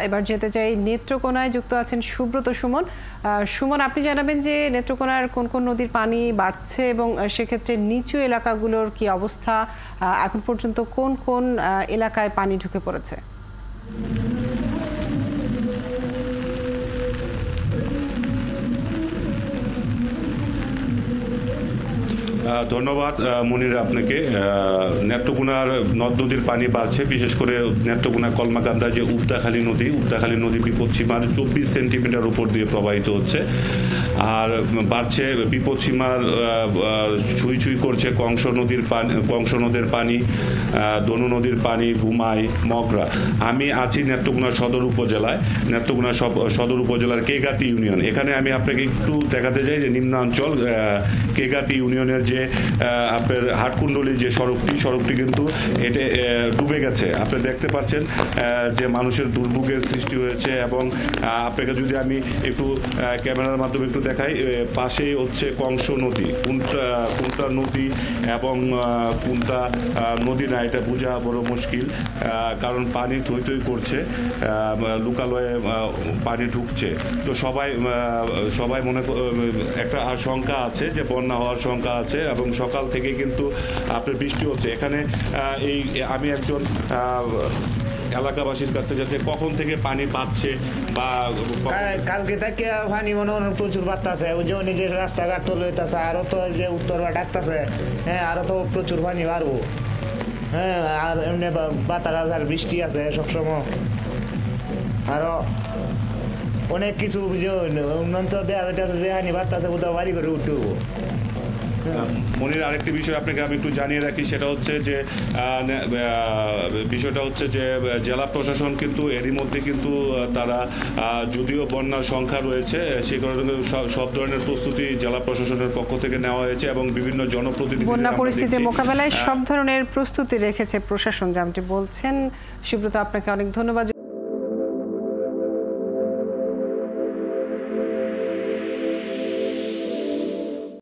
এবার যেতে চাই নেত্রকোনায় যুক্ত আছেন সুব্রত সুমন। সুমন, আপনি জানাবেন যে নেত্রকোনার কোন কোন নদীর পানি বাড়ছে এবং সেক্ষেত্রে নিচু এলাকাগুলোর কি অবস্থা, এখন পর্যন্ত কোন কোন এলাকায় পানি ঢুকে পড়েছে? ধন্যবাদ মনির আপনাকে। নেত্রকোনার নদ নদীর পানি বাড়ছে, বিশেষ করে নেত্রকোনা কলমাকান্দা যে উবদাখালী নদী বিপদসীমার 24 সেন্টিমিটার উপর দিয়ে প্রবাহিত হচ্ছে, আর বাড়ছে বিপদসীমার ছুঁই ছুঁই করছে কংস নদের পানি, দনু নদীর পানি, ঘুমাই, মগরা। আমি আছি নেত্রকোনা সদর উপজেলায়, নেত্রকোনা সদর উপজেলার কেগাতি ইউনিয়ন। এখানে আমি আপনাকে একটু দেখাতে চাই যে নিম্নাঞ্চল কেগাতি ইউনিয়নের যে আপনার হাটকুণ্ডলী যে সড়কটি কিন্তু এটা ডুবে গেছে। আপনি দেখতে পাচ্ছেন যে মানুষের দুর্ভোগের সৃষ্টি হয়েছে। এবং আপনাকে যদি আমি একটু ক্যামেরার মাধ্যমে একটু দেখাই, পাশেই হচ্ছে কংস নদী, কোনটা নদী এবং কোনটা নদী না এটা বোঝা বড় মুশকিল, কারণ পানি থই থই করছে, লোকালয়ে পানি ঢুকছে। তো সবাই মনে একটা আশঙ্কা আছে যে বন্যা হওয়ার শঙ্কা আছে, এবং সকাল থেকে কিন্তু আপনার বৃষ্টি হচ্ছে। এখানে আমি একজন এলাকাবাসীর কাছে যাতে কখন থেকে পানি বাড়ছে বা কালকে থেকে পানি মনে হয় প্রচুর বাড়তেছে, ওই যে নিজের রাস্তাঘাট তো লইতেছে, আরো তো যে উত্তরবা ডাকতেছে, হ্যাঁ আরো তো প্রচুর পানি বাড়বো। হ্যাঁ, আর এমনি বাতাস বৃষ্টি আছে সবসময়, আরো অনেক কিছু উন্নত দেওয়া যাইতেছে যে হানি বাড়তেছে, কোথাও বাড়ি করে উঠবো। মনির, আরেকটি বিষয় আপনাকে আমি একটু জানিয়ে রাখি, সেটা হচ্ছে যে বিষয়টা হচ্ছে যে জেলা প্রশাসন কিন্তু এরই মধ্যে কিন্তু তারা যদিও বন্যার সংখ্যা রয়েছে, সে কারণে সব ধরনের প্রস্তুতি জেলা প্রশাসনের পক্ষ থেকে নেওয়া হয়েছে, এবং বিভিন্ন জনপ্রতিনিধি বন্যা পরিস্থিতি মোকাবেলায় সব ধরনের প্রস্তুতি রেখেছে প্রশাসন, যেমনটি বলছেন। সুব্রত, আপনাকে অনেক ধন্যবাদ।